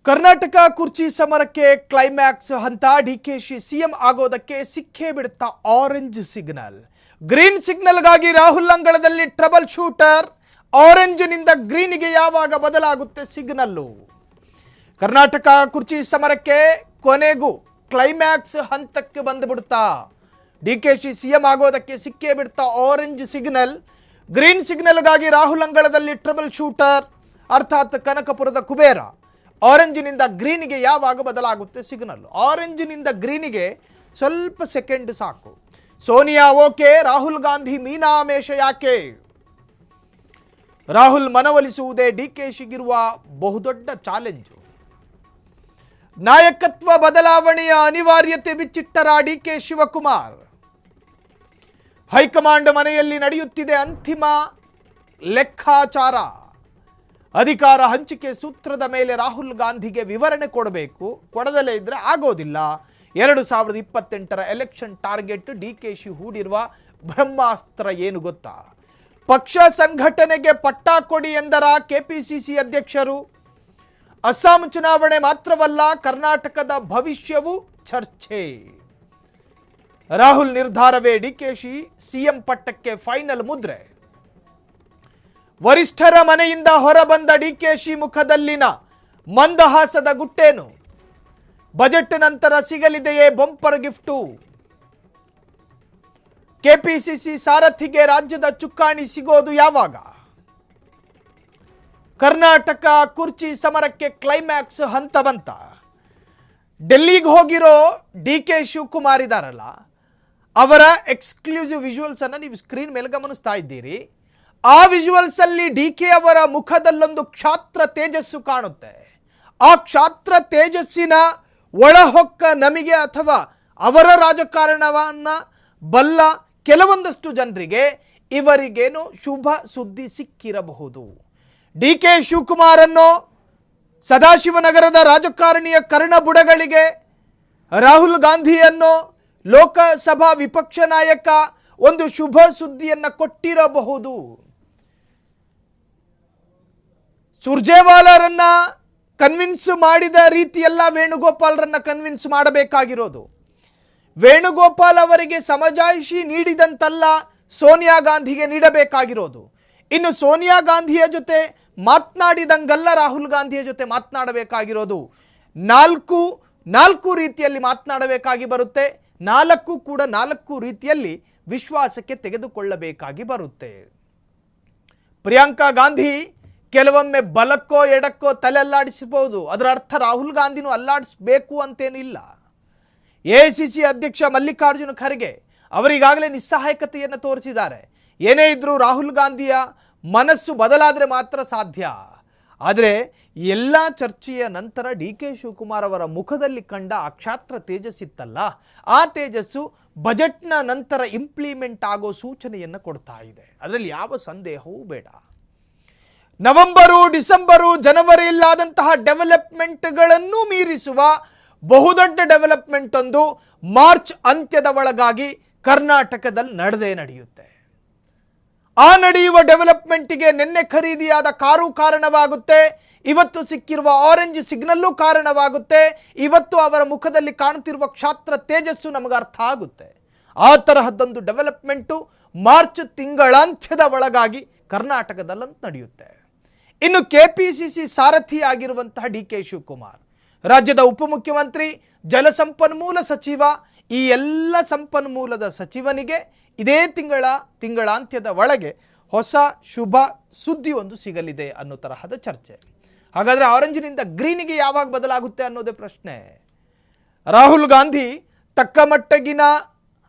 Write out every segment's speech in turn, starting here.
ಕರ್ನಾಟಕ ಕುರ್ಚಿ ಸಮರಕ್ಕೆ ಕ್ಲೈಮ್ಯಾಕ್ಸ್ ಹಂತ. ಡಿಕೆಶಿ ಸಿಎಂ ಆಗೋದಕ್ಕೆ ಸಿಕ್ಕೇ ಬಿಡುತ್ತಾ ಆರೆಂಜ್ ಸಿಗ್ನಲ್. ಗ್ರೀನ್ ಸಿಗ್ನಲ್ಗಾಗಿ ರಾಹುಲ್ ಅಂಗಳದಲ್ಲಿ ಟ್ರಬಲ್ ಶೂಟರ್. ಆರೆಂಜ್ ನಿಂದ ಗ್ರೀನ್ಗೆ ಯಾವಾಗ ಬದಲಾಗುತ್ತೆ ಸಿಗ್ನಲ್ಲು? ಕರ್ನಾಟಕ ಕುರ್ಚಿ ಸಮರಕ್ಕೆ ಕೊನೆಗೂ ಕ್ಲೈಮ್ಯಾಕ್ಸ್ ಹಂತಕ್ಕೆ ಬಂದುಬಿಡುತ್ತಾ. ಡಿಕೆಶಿ ಸಿಎಂ ಆಗೋದಕ್ಕೆ ಸಿಕ್ಕೇ ಬಿಡುತ್ತಾ ಆರೆಂಜ್ ಸಿಗ್ನಲ್. ಗ್ರೀನ್ ಸಿಗ್ನಲ್ಗಾಗಿ ರಾಹುಲ್ ಅಂಗಳದಲ್ಲಿ ಟ್ರಬಲ್ ಶೂಟರ್ ಅರ್ಥಾತ್ ಕನಕಪುರದ ಕುಬೇರ. ಆರೆಂಜಿನಿಂದ ಗ್ರೀನಿಗೆ ಯಾವಾಗ ಬದಲಾಗುತ್ತೆ ಸಿಗ್ನಲ್? ಆರೆಂಜಿನಿಂದ ಗ್ರೀನಿಗೆ ಸ್ವಲ್ಪ ಸೆಕೆಂಡ್ ಸಾಕು. ಸೋನಿಯಾ ಓಕೆ, ರಾಹುಲ್ ಗಾಂಧಿ ಮೀನಾಮೇಷ ಯಾಕೆ? ರಾಹುಲ್ ಮನವೊಲಿಸುವುದೇ ಡಿಕೆಶಿಗಿರುವ ಬಹುದೊಡ್ಡ ಚಾಲೆಂಜು. ನಾಯಕತ್ವ ಬದಲಾವಣೆಯ ಅನಿವಾರ್ಯತೆ ಬಿಚ್ಚಿಟ್ಟರ ಡಿಕೆ ಶಿವಕುಮಾರ್. ಹೈಕಮಾಂಡ್ ಮನೆಯಲ್ಲಿ ನಡೆಯುತ್ತಿದೆ ಅಂತಿಮ ಲೆಕ್ಕಾಚಾರ. ಅಧಿಕಾರ ಹಂಚಿಕೆ ಸೂತ್ರದ ಮೇಲೆ ರಾಹುಲ್ ಗಾಂಧಿಗೆ ವಿವರಣೆ ಕೊಡಬೇಕು, ಕೊಡದಲೇ ಇದ್ರೆ ಆಗೋದಿಲ್ಲ. 2028ರ ಎಲೆಕ್ಷನ್ ಟಾರ್ಗೆಟ್. ಡಿಕೆಶಿ ಹೂಡಿರುವ ಬ್ರಹ್ಮಾಸ್ತ್ರ ಏನು ಗೊತ್ತಾ? ಪಕ್ಷ ಸಂಘಟನೆಗೆ ಪಟ್ಟ ಕೊಡಿ ಎಂದರ ಕೆಪಿಸಿಸಿ ಅಧ್ಯಕ್ಷರು. ಅಸ್ಸಾಂ ಚುನಾವಣೆ ಮಾತ್ರವಲ್ಲ, ಕರ್ನಾಟಕದ ಭವಿಷ್ಯವೂ ಚರ್ಚೆ. ರಾಹುಲ್ ನಿರ್ಧಾರವೇ ಡಿಕೆಶಿ ಸಿಎಂ ಪಟ್ಟಕ್ಕೆ ಫೈನಲ್ ಮುದ್ರೆ. ವರಿಷ್ಠರ ಮನೆಯಿಂದ ಹೊರಬಂದ ಡಿಕೆಶಿ ಮುಖದಲ್ಲಿನ ಮಂದಹಾಸದ ಗುಟ್ಟೇನು? ಬಜೆಟ್ ನಂತರ ಸಿಗಲಿದೆಯೇ ಬಂಪರ್ ಗಿಫ್ಟು? ಕೆಪಿಸಿಸಿ ಸಾರಥಿಗೆ ರಾಜ್ಯದ ಚುಕ್ಕಾಣಿ ಸಿಗೋದು ಯಾವಾಗ? ಕರ್ನಾಟಕ ಕುರ್ಚಿ ಸಮರಕ್ಕೆ ಕ್ಲೈಮ್ಯಾಕ್ಸ್ ಹಂತ ಬಂತ. ಡೆಲ್ಲಿಗೆ ಹೋಗಿರೋ ಡಿಕೆ ಶಿವಕುಮಾರ್ ಇದಾರಲ್ಲ, ಅವರ ಎಕ್ಸ್ಕ್ಲೂಸಿವ್ ವಿಜುವಲ್ಸ್ ಅನ್ನು ನೀವು ಸ್ಕ್ರೀನ್ ಮೇಲೆ ಗಮನಿಸ್ತಾ ಇದ್ದೀರಿ. ಆ ವಿಜುವಲ್ಸ್ ಅಲ್ಲಿ ಡಿಕೆ ಅವರ ಮುಖದಲ್ಲೊಂದು ಕ್ಷಾತ್ರ ತೇಜಸ್ಸು ಕಾಣುತ್ತೆ. ಆ ಕ್ಷಾತ್ರ ತೇಜಸ್ಸಿನ ಒಳಹೊಕ್ಕ ನಮಗೆ ಅಥವಾ ಅವರ ರಾಜಕಾರಣವನ್ನ ಬಲ್ಲ ಕೆಲವೊಂದಷ್ಟು ಜನರಿಗೆ ಇವರಿಗೇನೋ ಶುಭ ಸುದ್ದಿ ಸಿಕ್ಕಿರಬಹುದು. ಡಿಕೆ ಶಿವಕುಮಾರನ್ನು ಸದಾಶಿವನಗರದ ರಾಜಕಾರಣಿಯ ಕರ್ಣಬುಡಗಳಿಗೆ, ರಾಹುಲ್ ಗಾಂಧಿಯನ್ನು ಲೋಕಸಭಾ ವಿಪಕ್ಷ ನಾಯಕ ಒಂದು ಶುಭ ಸುದ್ದಿಯನ್ನು ಕೊಟ್ಟಿರಬಹುದು. ಸುರ್ಜೇವಾಲಾರನ್ನ ಕನ್ವಿನ್ಸ್ ಮಾಡಿದ ರೀತಿಯಲ್ಲ ವೇಣುಗೋಪಾಲ್ರನ್ನ ಕನ್ವಿನ್ಸ್ ಮಾಡಬೇಕಾಗಿರೋದು. ವೇಣುಗೋಪಾಲ್ ಅವರಿಗೆ ಸಮಜಾಯಿಷಿ ನೀಡಿದಂತಲ್ಲ ಸೋನಿಯಾ ಗಾಂಧಿಗೆ ನೀಡಬೇಕಾಗಿರೋದು. ಇನ್ನು ಸೋನಿಯಾ ಗಾಂಧಿಯ ಜೊತೆ ಮಾತನಾಡಿದಂಗಲ್ಲ ರಾಹುಲ್ ಗಾಂಧಿಯ ಜೊತೆ ಮಾತನಾಡಬೇಕಾಗಿರೋದು. ನಾಲ್ಕು ರೀತಿಯಲ್ಲಿ ಮಾತನಾಡಬೇಕಾಗಿ ಬರುತ್ತೆ. ನಾಲ್ಕು ರೀತಿಯಲ್ಲಿ ವಿಶ್ವಾಸಕ್ಕೆ ತೆಗೆದುಕೊಳ್ಳಬೇಕಾಗಿ ಬರುತ್ತೆ. ಪ್ರಿಯಾಂಕಾ ಗಾಂಧಿ ಕೆಲವೊಮ್ಮೆ ಬಲಕ್ಕೋ ಎಡಕ್ಕೋ ತಲೆ ಅಲ್ಲಾಡಿಸಬಹುದು. ಅದರ ಅರ್ಥ ರಾಹುಲ್ ಗಾಂಧಿನೂ ಅಲ್ಲಾಡಿಸಬೇಕು ಅಂತೇನಿಲ್ಲ. ಎಐಸಿಸಿ ಅಧ್ಯಕ್ಷ ಮಲ್ಲಿಕಾರ್ಜುನ ಖರ್ಗೆ ಅವರಿಗಾಗಲೇ ನಿಸ್ಸಹಾಯಕತೆಯನ್ನು ತೋರಿಸಿದ್ದಾರೆ. ಏನೇ ಇದ್ರೂ ರಾಹುಲ್ ಗಾಂಧಿಯ ಮನಸ್ಸು ಬದಲಾದರೆ ಮಾತ್ರ ಸಾಧ್ಯ. ಆದರೆ ಎಲ್ಲ ಚರ್ಚೆಯ ನಂತರ ಡಿಕೆ ಶಿವಕುಮಾರ್ ಅವರ ಮುಖದಲ್ಲಿ ಕಂಡ ಆ ಕ್ಷಾತ್ರ ತೇಜಸ್ಸಿತ್ತಲ್ಲ, ಆ ತೇಜಸ್ಸು ಬಜೆಟ್ನ ನಂತರ ಇಂಪ್ಲಿಮೆಂಟ್ ಆಗೋ ಸೂಚನೆಯನ್ನು ಕೊಡ್ತಾ ಇದೆ. ಅದರಲ್ಲಿ ಯಾವ ಸಂದೇಹವೂ ಬೇಡ. ನವೆಂಬರು, ಡಿಸೆಂಬರು, ಜನವರಿ ಇಲ್ಲಾದಂತಹ ಡೆವಲಪ್ಮೆಂಟ್ಗಳನ್ನು ಮೀರಿಸುವ ಬಹುದೊಡ್ಡ ಡೆವಲಪ್ಮೆಂಟ್ ಒಂದು ಮಾರ್ಚ್ ಅಂತ್ಯದ ಒಳಗಾಗಿ ಕರ್ನಾಟಕದಲ್ಲಿ ನಡೆಯುತ್ತೆ. ಆ ನಡೆಯುವ ಡೆವಲಪ್ಮೆಂಟ್ಗೆ ನಿನ್ನೆ ಖರೀದಿಯಾದ ಕಾರು ಕಾರಣವಾಗುತ್ತೆ. ಇವತ್ತು ಸಿಕ್ಕಿರುವ ಆರೆಂಜ್ ಸಿಗ್ನಲ್ಲೂ ಕಾರಣವಾಗುತ್ತೆ. ಇವತ್ತು ಅವರ ಮುಖದಲ್ಲಿ ಕಾಣುತ್ತಿರುವ ಕ್ಷಾತ್ರ ತೇಜಸ್ಸು ನಮಗೆ ಅರ್ಥ ಆಗುತ್ತೆ. ಆ ತರಹದ್ದೊಂದು ಡೆವಲಪ್ಮೆಂಟು ಮಾರ್ಚ್ ತಿಂಗಳಾಂತ್ಯದ ಒಳಗಾಗಿ ಕರ್ನಾಟಕದಲ್ಲಂತೂ ನಡೆಯುತ್ತೆ. ಇನ್ನು ಕೆಪಿಸಿಸಿ ಸಾರಥಿ ಆಗಿರುವಂತಹ ಡಿಕೆ ಶಿವಕುಮಾರ್, ರಾಜ್ಯದ ಉಪಮುಖ್ಯಮಂತ್ರಿ, ಜಲಸಂಪನ್ಮೂಲ ಸಚಿವ, ಈ ಎಲ್ಲ ಸಂಪನ್ಮೂಲದ ಸಚಿವನಿಗೆ ಇದೇ ತಿಂಗಳಾಂತ್ಯದ ಒಳಗೆ ಹೊಸ ಶುಭ ಸುದ್ದಿ ಒಂದು ಸಿಗಲಿದೆ ಅನ್ನೋ ತರಹದ ಚರ್ಚೆ. ಹಾಗಾದರೆ ಆರೆಂಜಿನಿಂದ ಗ್ರೀನಿಗೆ ಯಾವಾಗ ಬದಲಾಗುತ್ತೆ ಅನ್ನೋದೇ ಪ್ರಶ್ನೆ. ರಾಹುಲ್ ಗಾಂಧಿ ತಕ್ಕ ಮಟ್ಟಗಿನ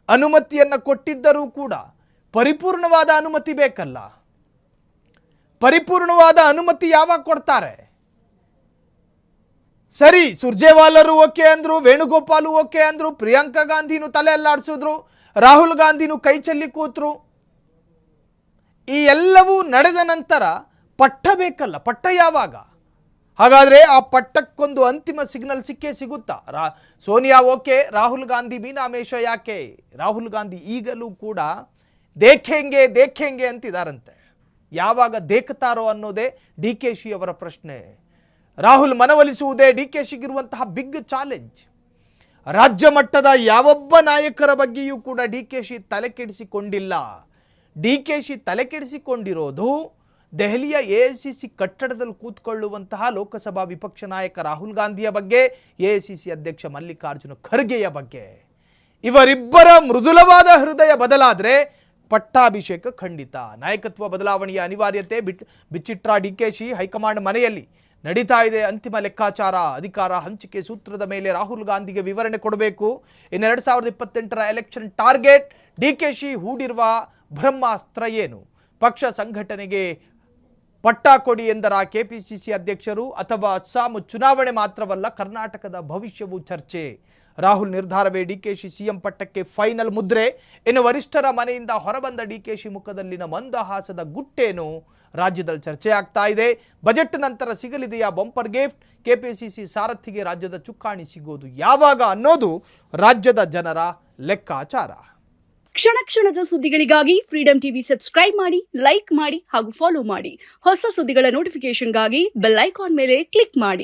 ಅನುಮತಿಯನ್ನು ಕೊಟ್ಟಿದ್ದರೂ ಕೂಡ ಪರಿಪೂರ್ಣವಾದ ಅನುಮತಿ ಬೇಕಲ್ಲ. ಪರಿಪೂರ್ಣವಾದ ಅನುಮತಿ ಯಾವಾಗ ಕೊಡ್ತಾರೆ? ಸರಿ, ಸುರ್ಜೇವಾಲರು ಓಕೆ ಅಂದ್ರು, ವೇಣುಗೋಪಾಲು ಓಕೆ ಅಂದ್ರು, ಪ್ರಿಯಾಂಕಾ ಗಾಂಧಿನೂ ತಲೆ ಅಲ್ಲಾಡಿಸಿದ್ರು, ರಾಹುಲ್ ಗಾಂಧಿನೂ ಕೈ ಚೆಲ್ಲಿ ಕೂತ್ರು. ಈ ಎಲ್ಲವೂ ನಡೆದ ನಂತರ ಪಟ್ಟ ಬೇಕಲ್ಲ. ಪಟ್ಟ ಯಾವಾಗ? ಹಾಗಾದರೆ ಆ ಪಟ್ಟಕ್ಕೊಂದು ಅಂತಿಮ ಸಿಗ್ನಲ್ ಸಿಕ್ಕೇ ಸಿಗುತ್ತಾ? ಸೋನಿಯಾ ಓಕೆ, ರಾಹುಲ್ ಗಾಂಧಿ ಮೀನಾಮೇಷ ಯಾಕೆ? ರಾಹುಲ್ ಗಾಂಧಿ ಈಗಲೂ ಕೂಡ ದೇಖೆಂಗೆ ಅಂತಿದಾರಂತೆ. ಯಾವಾಗ ದೇಖತಾರೋ ಅನ್ನೋದೇ ಡಿಕೆಶಿ ಅವರ ಪ್ರಶ್ನೆ. ರಾಹುಲ್ ಮನವೊಲಿಸುವುದೇ ಡಿಕೆಶಿಗಿರುವಂತಹ ಬಿಗ್ ಚಾಲೆಂಜ್. ರಾಜ್ಯ ಮಟ್ಟದ ಯಾವೊಬ್ಬ ನಾಯಕರ ಬಗ್ಗೆಯೂ ಕೂಡ ಡಿಕೆಶಿ ತಲೆ ಕೆಡಿಸಿಕೊಂಡಿಲ್ಲ. ಡಿಕೆಶಿ ತಲೆ ಕೆಡಿಸಿಕೊಂಡಿರೋದು ದೆಹಲಿಯ ಎಐಸಿಸಿ ಕಟ್ಟಡದಲ್ಲಿ ಕೂತ್ಕೊಳ್ಳುವಂತಹ ಲೋಕಸಭಾ ವಿಪಕ್ಷ ನಾಯಕ ರಾಹುಲ್ ಗಾಂಧಿಯ ಬಗ್ಗೆ, ಎಐಸಿಸಿ ಅಧ್ಯಕ್ಷ ಮಲ್ಲಿಕಾರ್ಜುನ ಖರ್ಗೆಯ ಬಗ್ಗೆ. ಇವರಿಬ್ಬರ ಮೃದುಲವಾದ ಹೃದಯ ಬದಲಾದರೆ ಪಟ್ಟಾಭಿಷೇಕ ಖಂಡಿತ. ನಾಯಕತ್ವ ಬದಲಾವಣೆಯ ಅನಿವಾರ್ಯತೆ ಬಿಚ್ಚಿಟ್ರ ಡಿಕೆಶಿ. ಹೈಕಮಾಂಡ್ ಮನೆಯಲ್ಲಿ ನಡೀತಾ ಇದೆ ಅಂತಿಮ ಲೆಕ್ಕಾಚಾರ. ಅಧಿಕಾರ ಹಂಚಿಕೆ ಸೂತ್ರದ ಮೇಲೆ ರಾಹುಲ್ ಗಾಂಧಿಗೆ ವಿವರಣೆ ಕೊಡಬೇಕು. ಇನ್ನು 2028ರ ಎಲೆಕ್ಷನ್ ಟಾರ್ಗೆಟ್. ಡಿಕೆಶಿ ಹೂಡಿರುವ ಬ್ರಹ್ಮಾಸ್ತ್ರ ಏನು? ಪಕ್ಷ ಸಂಘಟನೆಗೆ ಪಟ್ಟ ಕೊಡಿ ಎಂದರ ಕೆಪಿಸಿಸಿ ಅಧ್ಯಕ್ಷರು, ಅಥವಾ ಅಸ್ಸಾಂ ಚುನಾವಣೆ ಮಾತ್ರವಲ್ಲ ಕರ್ನಾಟಕದ ಭವಿಷ್ಯವೂ ಚರ್ಚೆ. ರಾಹುಲ್ ನಿರ್ಧಾರವೇ ಡಿಕೆಶಿ ಸಿಎಂ ಪಟ್ಟಕ್ಕೆ ಫೈನಲ್ ಮುದ್ರೆ. ಇನ್ನು ವರಿಷ್ಠರ ಮನೆಯಿಂದ ಹೊರಬಂದ ಡಿಕೆಶಿ ಮುಖದಲ್ಲಿನ ಮಂದಹಾಸದ ಗುಟ್ಟೇನು ರಾಜ್ಯದಲ್ಲಿ ಚರ್ಚೆ ಆಗ್ತಾ ಇದೆ. ಬಜೆಟ್ ನಂತರ ಸಿಗಲಿದೆಯಾ ಬಂಪರ್ ಗಿಫ್ಟ್? ಕೆಪಿಸಿಸಿ ಸಾರಥಿಗೆ ರಾಜ್ಯದ ಚುಕ್ಕಾಣಿ ಸಿಗೋದು ಯಾವಾಗ ಅನ್ನೋದು ರಾಜ್ಯದ ಜನರ ಲೆಕ್ಕಾಚಾರ. ಕ್ಷಣ ಕ್ಷಣದ ಸುದ್ದಿಗಳಿಗಾಗಿ ಫ್ರೀಡಂ ಟಿವಿ ಸಬ್ಸ್ಕ್ರೈಬ್ ಮಾಡಿ, ಲೈಕ್ ಮಾಡಿ ಹಾಗೂ ಫಾಲೋ ಮಾಡಿ. ಹೊಸ ಸುದ್ದಿಗಳ ನೋಟಿಫಿಕೇಶನ್ಗಾಗಿ ಬೆಲ್ ಐಕಾನ್ ಮೇಲೆ ಕ್ಲಿಕ್ ಮಾಡಿ.